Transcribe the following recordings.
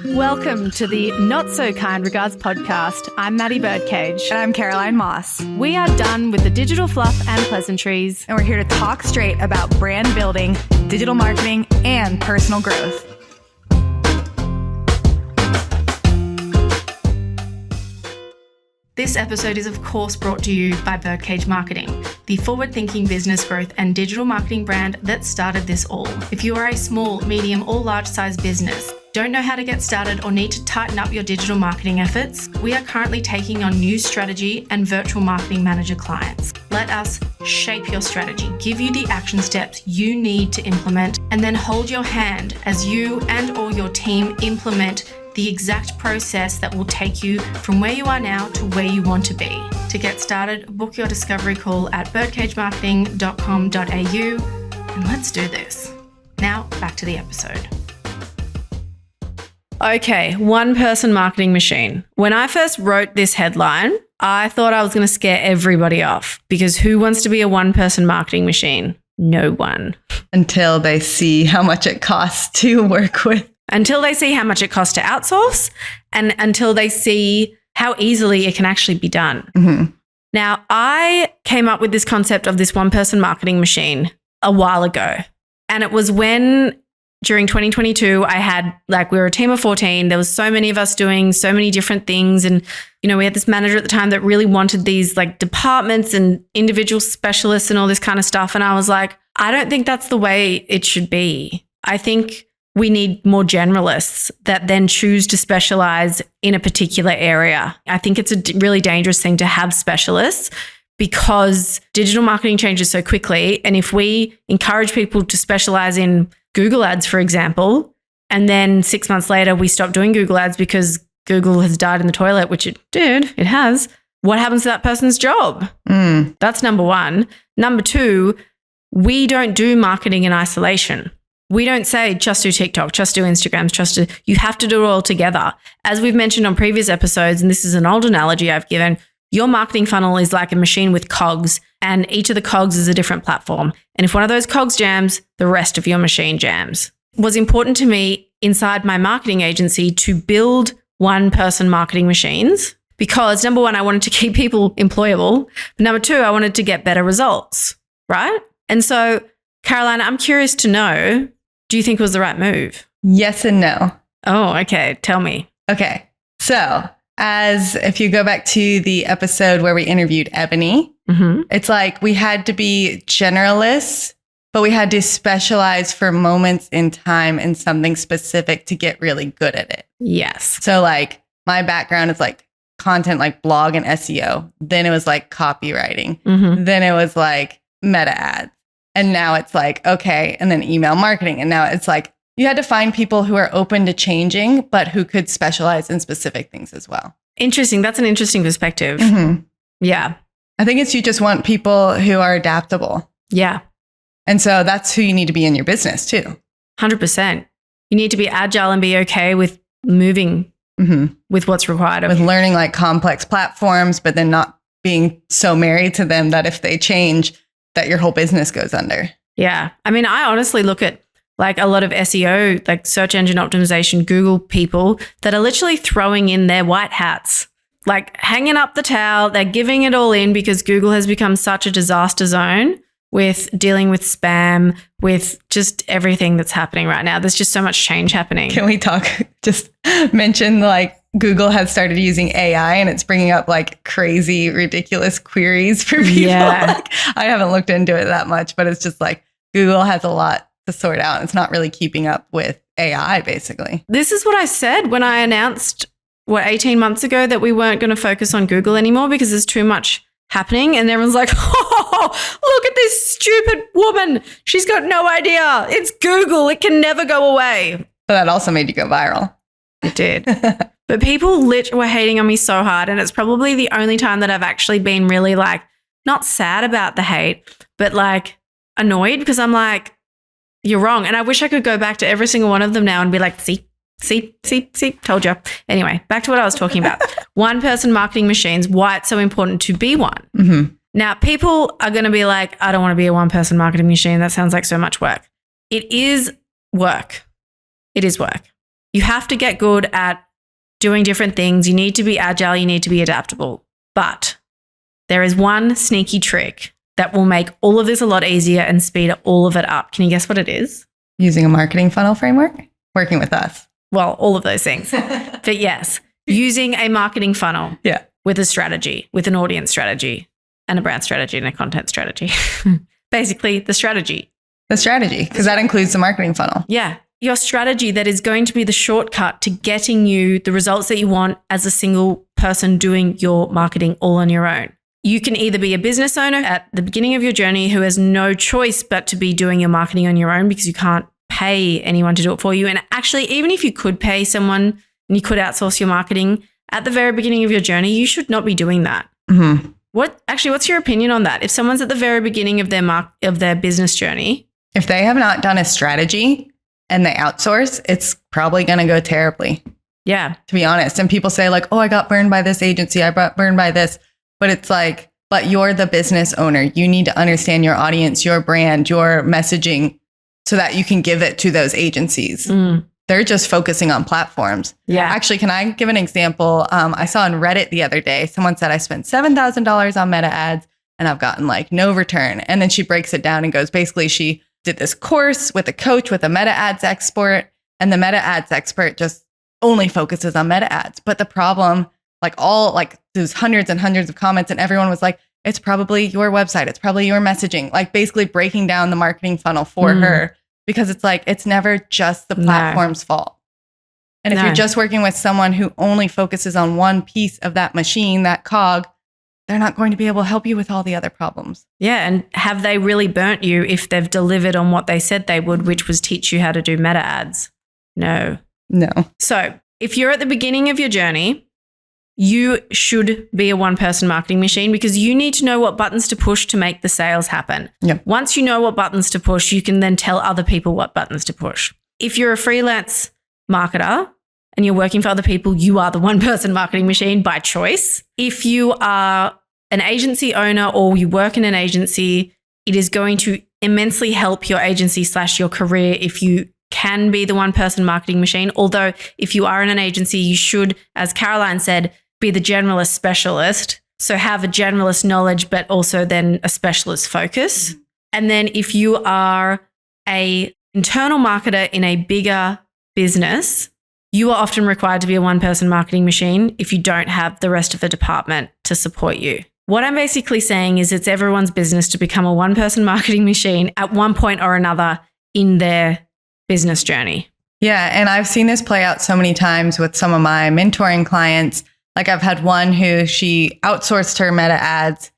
Welcome to the Not So Kind Regards podcast. I'm Maddie Birdcage. And I'm Caroline Moss. We are done with the digital fluff and pleasantries. And we're here to talk straight about brand building, digital marketing, and personal growth. This episode is, of course, brought to you by Birdcage Marketing, the forward-thinking business growth and digital marketing brand that started this all. If you are a small, medium, or large-size business, don't know how to get started, or need to tighten up your digital marketing efforts, we are currently taking on new strategy and virtual marketing manager clients. Let us shape your strategy, give you the action steps you need to implement, and then hold your hand as you and or your team implement the exact process that will take you from where you are now to where you want to be. To get started, book your discovery call at birdcagemarketing.com.au, and let's do this. Now, back to the episode. Okay, one-person marketing machine. When I first wrote this headline, I thought I was going to scare everybody off, because who wants to be a one-person marketing machine? No one. Until they see how much it costs to work with. Until they see how much it costs to outsource, and until they see how easily it can actually be done. Mm-hmm. Now, I came up with this concept of this one-person marketing machine a while ago. And it was when, during 2022, we were a team of 14. There was so many of us doing so many different things. And, we had this manager at the time that really wanted these departments and individual specialists and all this kind of stuff. And I was like, I don't think that's the way it should be. I think we need more generalists that then choose to specialize in a particular area. I think it's a really dangerous thing to have specialists, because digital marketing changes so quickly. And if we encourage people to specialize in Google ads, for example, and then 6 months later we stop doing Google ads because Google has died in the toilet, which it has, what happens to that person's job? That's number one. Number two, we don't do marketing in isolation. We don't say just do TikTok, just do Instagrams, you have to do it all together. As we've mentioned on previous episodes, and this is an old analogy I've given, your marketing funnel is like a machine with cogs, and each of the cogs is a different platform. And if one of those cogs jams, the rest of your machine jams. It was important to me inside my marketing agency to build one-person marketing machines, because number one, I wanted to keep people employable. But number two, I wanted to get better results, right? And so, Caroline, I'm curious to know, do you think it was the right move? Yes and no. Oh, okay. Tell me. Okay. So, if you go back to the episode where we interviewed Ebony, It's like we had to be generalists, but we had to specialize for moments in time in something specific to get really good at it. Yes. So my background is content, blog and SEO. Then it was copywriting. Then it was meta ads. And now it's okay. And then email marketing. And now it's you had to find people who are open to changing, but who could specialize in specific things as well. Interesting. That's an interesting perspective. Yeah. I think you just want people who are adaptable. Yeah. And so that's who you need to be in your business too. 100%. You need to be agile and be okay with moving with what's required of you. With learning complex platforms, but then not being so married to them that if they change, that your whole business goes under. Yeah. I mean, I honestly look at a lot of SEO, search engine optimization, Google people that are literally throwing in their white hats, hanging up the towel. They're giving it all in because Google has become such a disaster zone with dealing with spam, with just everything that's happening right now. There's just so much change happening. Can we just mention Google has started using AI and it's bringing up crazy, ridiculous queries for people. Yeah. I haven't looked into it that much, but it's just Google has a lot to sort out. It's not really keeping up with AI, basically. This is what I said when I announced, 18 months ago, that we weren't going to focus on Google anymore because there's too much happening. And everyone's like, oh, look at this stupid woman. She's got no idea. It's Google. It can never go away. But that also made you go viral. It did. But people were hating on me so hard. And it's probably the only time that I've actually been really not sad about the hate, but annoyed, because I'm you're wrong. And I wish I could go back to every single one of them now and be see, told you. Anyway, back to what I was talking about. One-person marketing machines, why it's so important to be one. Now, people are going to be I don't want to be a one-person marketing machine. That sounds like so much work. It is work. It is work. You have to get good at doing different things. You need to be agile. You need to be adaptable. But there is one sneaky trick that will make all of this a lot easier and speed all of it up. Can you guess what it is? Using a marketing funnel framework? Working with us. Well, all of those things. But yes, using a marketing funnel with a strategy, with an audience strategy and a brand strategy and a content strategy. Basically, the strategy. The strategy, because that includes the marketing funnel. Yeah. Your strategy that is going to be the shortcut to getting you the results that you want as a single person doing your marketing all on your own. You can either be a business owner at the beginning of your journey who has no choice but to be doing your marketing on your own because you can't pay anyone to do it for you. And actually, even if you could pay someone and you could outsource your marketing at the very beginning of your journey, you should not be doing that. Mm-hmm. What's your opinion on that? If someone's at the very beginning of their business journey, if they have not done a strategy and they outsource, it's probably going to go terribly. Yeah. To be honest. And people say like, oh, I got burned by this agency. I got burned by this. But it's like, but you're the business owner. You need to understand your audience, your brand, your messaging so that you can give it to those agencies. They're just focusing on platforms. Yeah. Actually, can I give an example? I saw on Reddit the other day, someone said I spent $7,000 on meta ads and I've gotten like no return. And then she breaks it down and goes, basically, she did this course with a coach with a meta ads expert, and the meta ads expert just only focuses on meta ads. But the problem, there's hundreds and hundreds of comments and everyone was like, it's probably your website. It's probably your messaging, like basically breaking down the marketing funnel for her, because it's like, it's never just the platform's fault. And if you're just working with someone who only focuses on one piece of that machine, that cog, they're not going to be able to help you with all the other problems. Yeah. And have they really burnt you if they've delivered on what they said they would, which was teach you how to do meta ads? No. So if you're at the beginning of your journey, you should be a one-person marketing machine because you need to know what buttons to push to make the sales happen. Yep. Once you know what buttons to push, you can then tell other people what buttons to push. If you're a freelance marketer and you're working for other people, you are the one-person marketing machine by choice. If you are an agency owner or you work in an agency, it is going to immensely help your agency / your career if you can be the one-person marketing machine. Although if you are in an agency, you should, as Caroline said, be the generalist specialist. So have a generalist knowledge, but also then a specialist focus. And then if you are a internal marketer in a bigger business, you are often required to be a one-person marketing machine if you don't have the rest of the department to support you. What I'm basically saying is it's everyone's business to become a one-person marketing machine at one point or another in their business journey. Yeah. And I've seen this play out so many times with some of my mentoring clients. Like I've had one who she outsourced her meta ads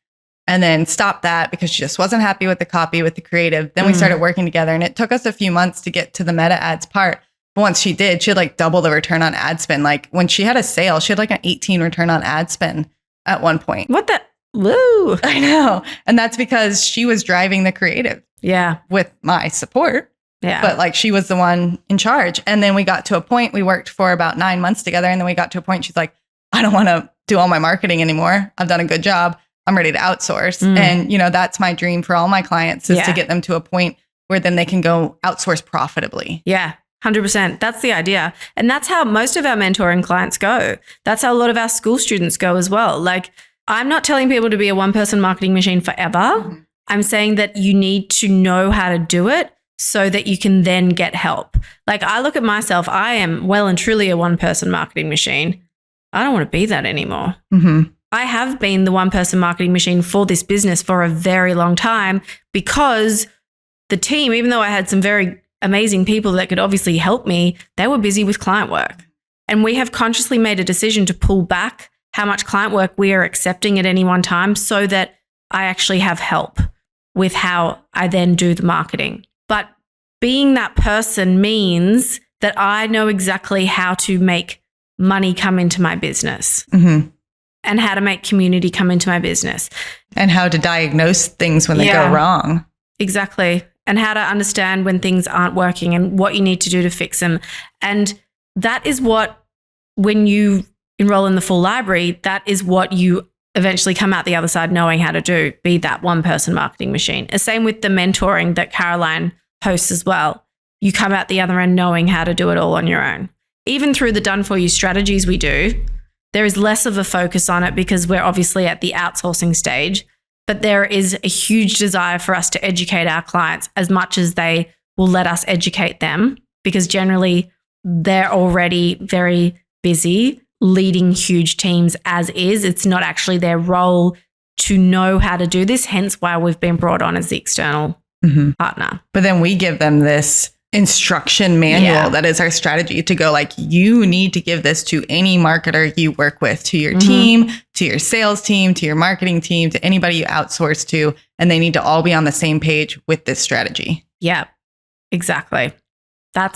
and then stopped that because she just wasn't happy with the copy, with the creative. Then we started working together and it took us a few months to get to the meta ads part. But once she did, she had like double the return on ad spend. Like when she had a sale, she had like an 18 return on ad spend at one point. What the? Woo. I know. And that's because she was driving the creative. Yeah. With my support. Yeah. But like she was the one in charge. And then we got to a point, we worked for about 9 months together. And then we got to a point, she's like, I don't want to do all my marketing anymore. I've done a good job. I'm ready to outsource. And, that's my dream for all my clients is to get them to a point where then they can go outsource profitably. Yeah. 100%. That's the idea. And that's how most of our mentoring clients go. That's how a lot of our school students go as well. Like, I'm not telling people to be a one-person marketing machine forever. I'm saying that you need to know how to do it so that you can then get help. Like I look at myself, I am well and truly a one-person marketing machine. I don't want to be that anymore. I have been the one-person marketing machine for this business for a very long time because the team, even though I had some very amazing people that could obviously help me, they were busy with client work. And we have consciously made a decision to pull back how much client work we are accepting at any one time so that I actually have help with how I then do the marketing. But being that person means that I know exactly how to make money come into my business and how to make community come into my business. And how to diagnose things when they go wrong. Exactly. And how to understand when things aren't working and what you need to do to fix them. And that is what, when you enroll in the full library, that is what you eventually come out the other side knowing how to do, be that one-person marketing machine. The same with the mentoring that Caroline hosts as well. you come out the other end knowing how to do it all on your own. Even through the done for you strategies we do, there is less of a focus on it because we're obviously at the outsourcing stage, but there is a huge desire for us to educate our clients as much as they will let us educate them, because generally they're already very busy leading huge teams as is. It's not actually their role to know how to do this, hence why we've been brought on as the external partner. But then we give them this instruction manual that is our strategy to go like, you need to give this to any marketer you work with, to your team, to your sales team, to your marketing team, to anybody you outsource to, and they need to all be on the same page with this strategy. Yeah, exactly. I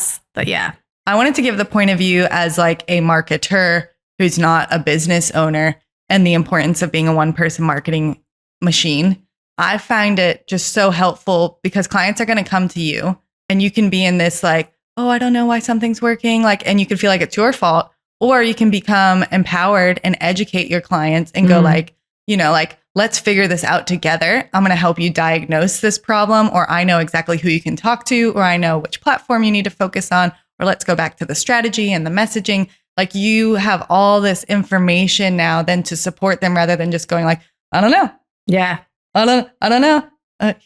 wanted to give the point of view as like a marketer who's not a business owner and the importance of being a one-person marketing machine. I find it just so helpful because clients are going to come to you and you can be in this like, oh, I don't know why something's working. Like, and you can feel like it's your fault, or you can become empowered and educate your clients and go like, you know, like, let's figure this out together. I'm going to help you diagnose this problem, or I know exactly who you can talk to, or I know which platform you need to focus on, or let's go back to the strategy and the messaging. Like, you have all this information now then to support them rather than just going like, I don't know. Yeah. I don't know.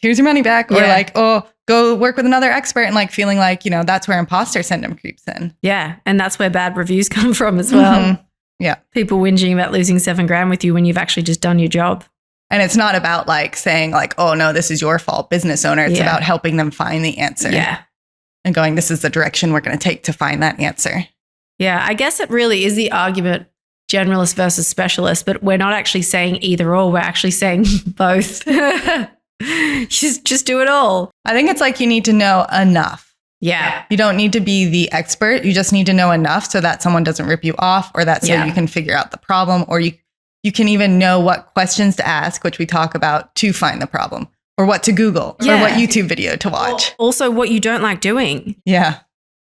Here's your money back. Or like, oh, go work with another expert, and like feeling like, you know, that's where imposter syndrome creeps in. Yeah. And that's where bad reviews come from as well. Yeah. People whinging about losing $7,000 with you when you've actually just done your job. And it's not about like saying like, oh no, this is your fault, business owner. It's about helping them find the answer. Yeah. And going, this is the direction we're going to take to find that answer. Yeah. I guess it really is the argument, generalist versus specialist, but we're not actually saying either or. We're actually saying both. Just do it all. I think it's like you need to know enough. Yeah. You don't need to be the expert. You just need to know enough so that someone doesn't rip you off, or that so you can figure out the problem, or you can even know what questions to ask, which we talk about, to find the problem, or what to Google, or what YouTube video to watch. Also, what you don't like doing. Yeah.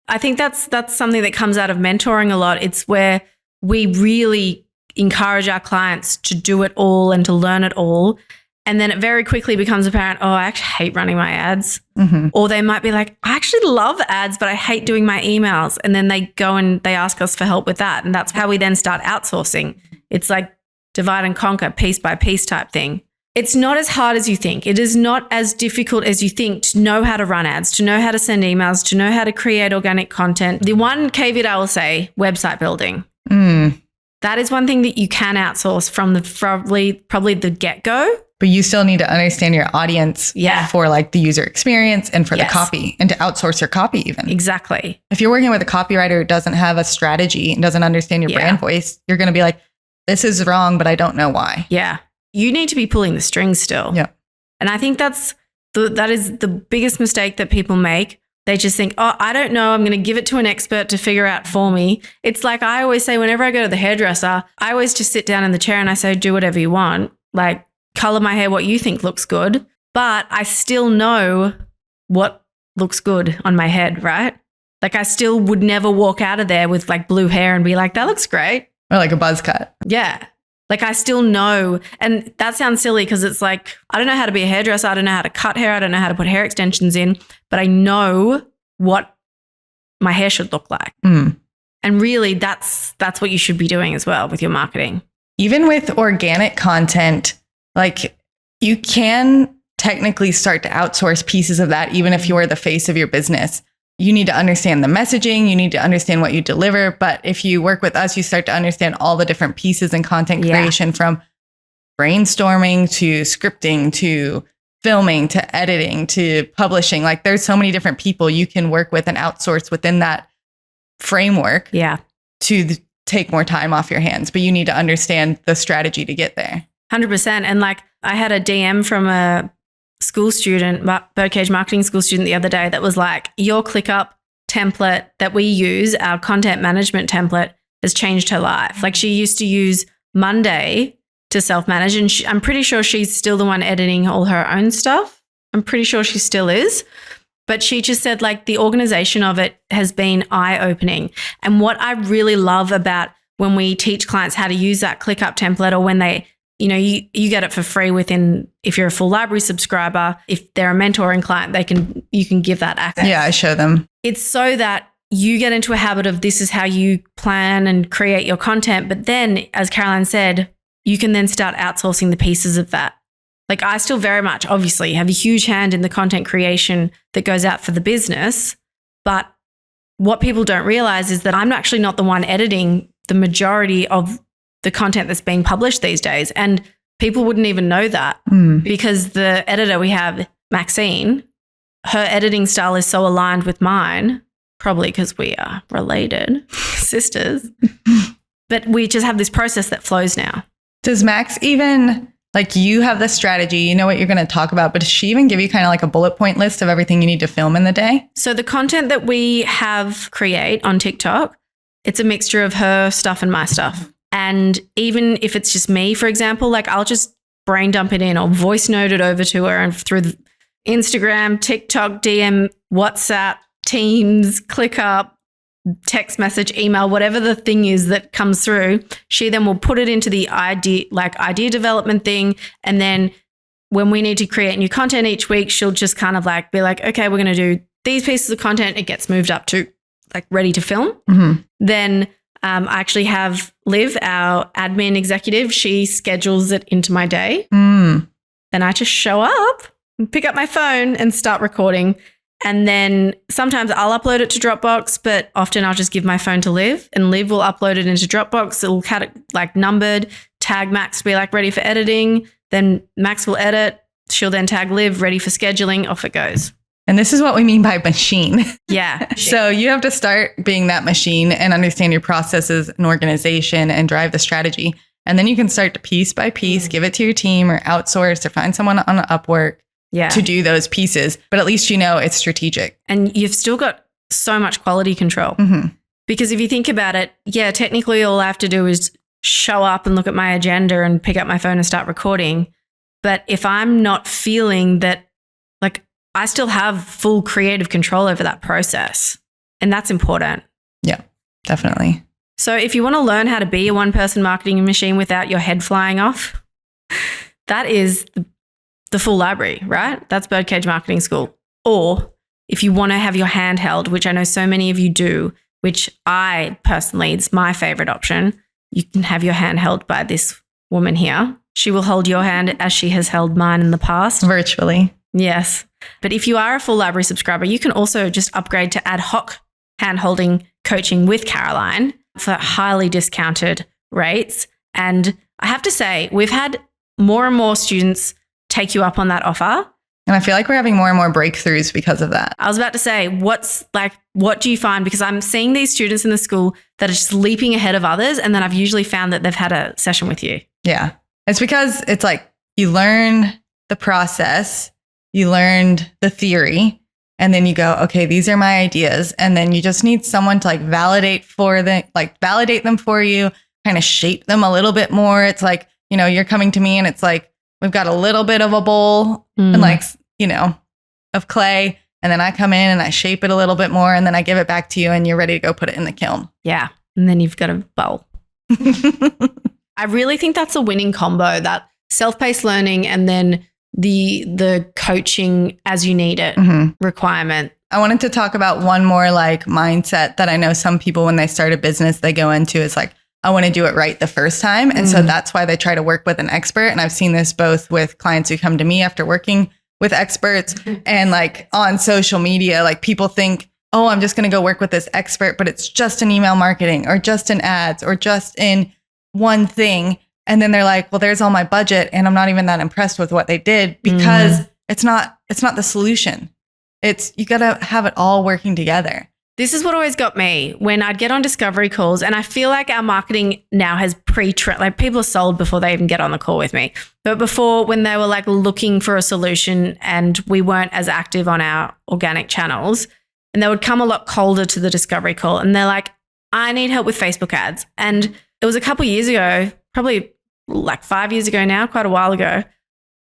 I think that's something that comes out of mentoring a lot. It's where we really encourage our clients to do it all and to learn it all. And then it very quickly becomes apparent, oh, I actually hate running my ads. Or they might be like, I actually love ads, but I hate doing my emails. And then they go and they ask us for help with that. And that's how we then start outsourcing. It's like divide and conquer, piece by piece type thing. It's not as hard as you think. It is not as difficult as you think to know how to run ads, to know how to send emails, to know how to create organic content. The one caveat I will say, website building. That is one thing that you can outsource from the probably the get-go. But you still need to understand your audience for like the user experience and for the copy, and to outsource your copy even. Exactly. If you're working with a copywriter who doesn't have a strategy and doesn't understand your brand voice, you're going to be like, this is wrong, but I don't know why. Yeah. You need to be pulling the strings still. Yeah. And I think that is the biggest mistake that people make. They just think, oh, I don't know, I'm going to give it to an expert to figure out for me. It's like I always say, whenever I go to the hairdresser, I always just sit down in the chair and I say, do whatever you want. Like, color my hair what you think looks good, but I still know what looks good on my head, right? Like, I still would never walk out of there with like blue hair and be like, that looks great. Or like a buzz cut. Yeah. Like, I still know. And that sounds silly because it's like, I don't know how to be a hairdresser. I don't know how to cut hair. I don't know how to put hair extensions in, but I know what my hair should look like. And really that's what you should be doing as well with your marketing. Even with organic content, like, you can technically start to outsource pieces of that, even if you're the face of your business. You need to understand the messaging. You need to understand what you deliver. But if you work with us, you start to understand all the different pieces in content creation, from brainstorming to scripting to filming to editing to publishing. Like, there's so many different people you can work with and outsource within that framework to take more time off your hands. But you need to understand the strategy to get there. 100%. And like, I had a DM from a school student, Birdcage marketing school student, the other day that was like, your ClickUp template that we use, our content management template, has changed her life. Like, she used to use Monday to self-manage, and I'm pretty sure she's still the one editing all her own stuff. I'm pretty sure she still is. But she just said, like, the organization of it has been eye-opening. And what I really love about when we teach clients how to use that ClickUp template, or when they, you know, you get it for free within, if you're a full library subscriber, if they're a mentoring client, you can give that access. Yeah, I show them. it's so that you get into a habit of this is how you plan and create your content. But then, as Caroline said, you can then start outsourcing the pieces of that. Like I still very much, obviously, have a huge hand in the content creation that goes out for the business. But what people don't realize is that I'm actually not the one editing the majority of the content that's being published these days. And people wouldn't even know that because the editor we have, Maxine, her editing style is so aligned with mine, probably because we are related sisters. But we just have this process that flows now. Does Max even, like you have the strategy, you know what you're going to talk about, but does she even give you kind of like a bullet point list of everything you need to film in the day? So the content that we have create on TikTok, it's a mixture of her stuff and my stuff. And even if it's just me, for example, like I'll just brain dump it in or voice note it over to her and through the Instagram, TikTok, DM, WhatsApp, Teams, ClickUp, text message, email, whatever the thing is that comes through, she then will put it into the idea development thing. And then when we need to create new content each week, she'll just kind of like be like, okay, we're going to do these pieces of content. It gets moved up to like ready to film. Then I actually have Liv, our admin executive. She schedules it into my day. Then I just show up, pick up my phone and start recording. And then sometimes I'll upload it to Dropbox, but often I'll just give my phone to Liv and Liv will upload it into Dropbox. It'll like numbered, tag Max to be like ready for editing. Then Max will edit. She'll then tag Liv ready for scheduling. Off it goes. And this is what we mean by machine. Yeah. So you have to start being that machine and understand your processes and organization and drive the strategy. And then you can start to piece by piece, give it to your team or outsource or find someone on Upwork to do those pieces. But at least you know it's strategic. And you've still got so much quality control. Because if you think about it, yeah, technically all I have to do is show up and look at my agenda and pick up my phone and start recording. But if I'm not feeling that, like, I still have full creative control over that process. And that's important. Yeah, definitely. So if you want to learn how to be a one-person marketing machine without your head flying off, that is the full library, right? That's Birdcage Marketing School. Or if you want to have your hand held, which I know so many of you do, which I personally, it's my favorite option, you can have your hand held by this woman here. She will hold your hand as she has held mine in the past. Virtually. Yes. But if you are a full library subscriber, you can also just upgrade to ad hoc hand-holding coaching with Caroline for highly discounted rates. And I have to say, we've had more and more students take you up on that offer. And I feel like we're having more and more breakthroughs because of that. I was about to say, what do you find? Because I'm seeing these students in the school that are just leaping ahead of others. And then I've usually found that they've had a session with you. Yeah. It's because it's like you learn the process, you learned the theory, and then you go, okay, these are my ideas. And then you just need someone to validate them for you, kind of shape them a little bit more. It's like, you're coming to me and it's like, we've got a little bit of a bowl and of clay. And then I come in and I shape it a little bit more and then I give it back to you and you're ready to go put it in the kiln. Yeah. And then you've got a bowl. I really think that's a winning combo, that self-paced learning and then the coaching as you need it requirement. I wanted to talk about one more mindset that I know some people when they start a business, they go into is I want to do it right the first time. And so that's why they try to work with an expert. And I've seen this both with clients who come to me after working with experts and on social media, people think, oh, I'm just going to go work with this expert, but it's just in email marketing or just in ads or just in one thing. And then they're like, well, there's all my budget. And I'm not even that impressed with what they did because it's not the solution. You got to have it all working together. This is what always got me when I'd get on discovery calls, and I feel like our marketing now has people are sold before they even get on the call with me. But before, when they were looking for a solution and we weren't as active on our organic channels, and they would come a lot colder to the discovery call and they're like, I need help with Facebook ads. And it was a couple of years ago, probably 5 years ago now, quite a while ago,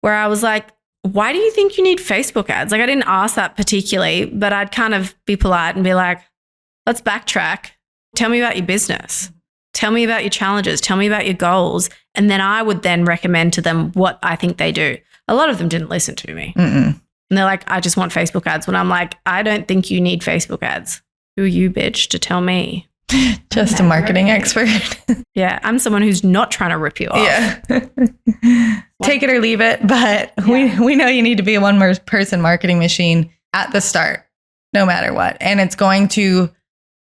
where I was like, why do you think you need Facebook ads? I didn't ask that particularly, but I'd kind of be polite and be like, let's backtrack. Tell me about your business. Tell me about your challenges. Tell me about your goals. And then I would then recommend to them what I think they do. A lot of them didn't listen to me. And they're like, I just want Facebook ads. When I'm like, I don't think you need Facebook ads. Who are you, bitch, to tell me? Just a marketing expert. Yeah, I'm someone who's not trying to rip you off. Yeah. Take it or leave it. But we know you need to be a one-person marketing machine at the start, no matter what. And it's going to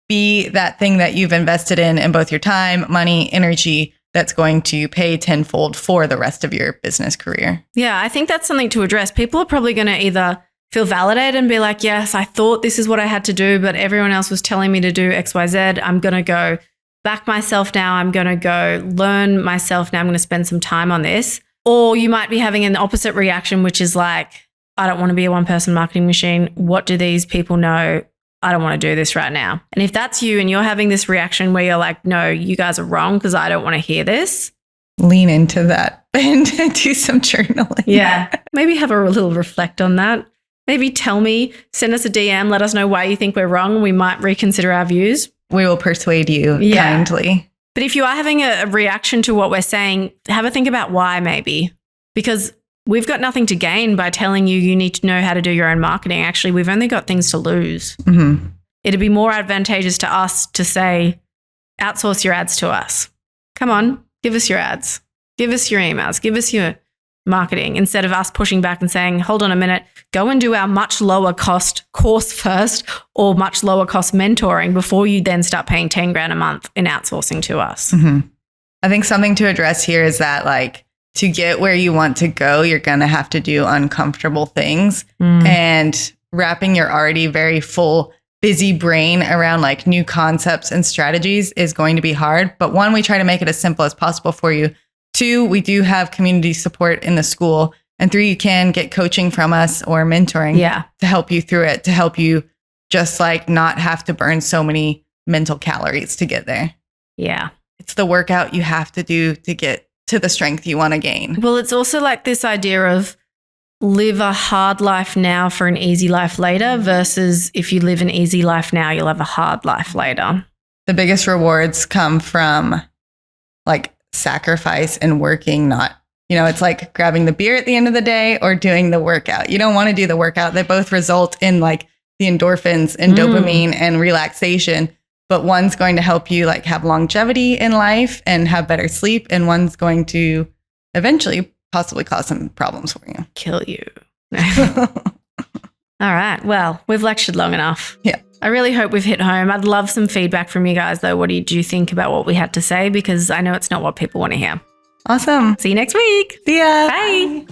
be that thing that you've invested in both your time, money, energy, that's going to pay tenfold for the rest of your business career. Yeah, I think that's something to address. People are probably going to either feel validated and be like, yes, I thought this is what I had to do, but everyone else was telling me to do X, Y, Z. I'm going to go back myself now. I'm going to go learn myself now. I'm going to spend some time on this. Or you might be having an opposite reaction, which is like, I don't want to be a one-person marketing machine. What do these people know? I don't want to do this right now. And if that's you and you're having this reaction where you're like, no, you guys are wrong because I don't want to hear this. Lean into that and do some journaling. Yeah. Maybe have a little reflect on that. Maybe tell me, send us a DM, let us know why you think we're wrong. We might reconsider our views. We will persuade you kindly. But if you are having a reaction to what we're saying, have a think about why maybe. Because we've got nothing to gain by telling you you need to know how to do your own marketing. Actually, we've only got things to lose. Mm-hmm. It'd be more advantageous to us to say, outsource your ads to us. Come on, give us your ads. Give us your emails. Give us your marketing, instead of us pushing back and saying, hold on a minute, go and do our much lower cost course first or much lower cost mentoring before you then start paying 10 grand a month in outsourcing to us. Mm-hmm. I think something to address here is that like to get where you want to go, you're going to have to do uncomfortable things, and wrapping your already very full, busy brain around like new concepts and strategies is going to be hard. But one, we try to make it as simple as possible for you. Two, we do have community support in the school. And three, you can get coaching from us or mentoring to help you through it, to help you just like not have to burn so many mental calories to get there. Yeah. It's the workout you have to do to get to the strength you want to gain. Well, it's also like this idea of live a hard life now for an easy life later versus if you live an easy life now, you'll have a hard life later. The biggest rewards come from like sacrifice and working, not, it's like grabbing the beer at the end of the day or doing the workout. You don't want to do the workout. They both result in like the endorphins and dopamine and relaxation, but one's going to help you like have longevity in life and have better sleep, and one's going to eventually possibly cause some problems for you. Kill you. All right. Well, we've lectured long enough. Yeah. I really hope we've hit home. I'd love some feedback from you guys, though. What did you think about what we had to say? Because I know it's not what people want to hear. Awesome. See you next week. See ya. Bye.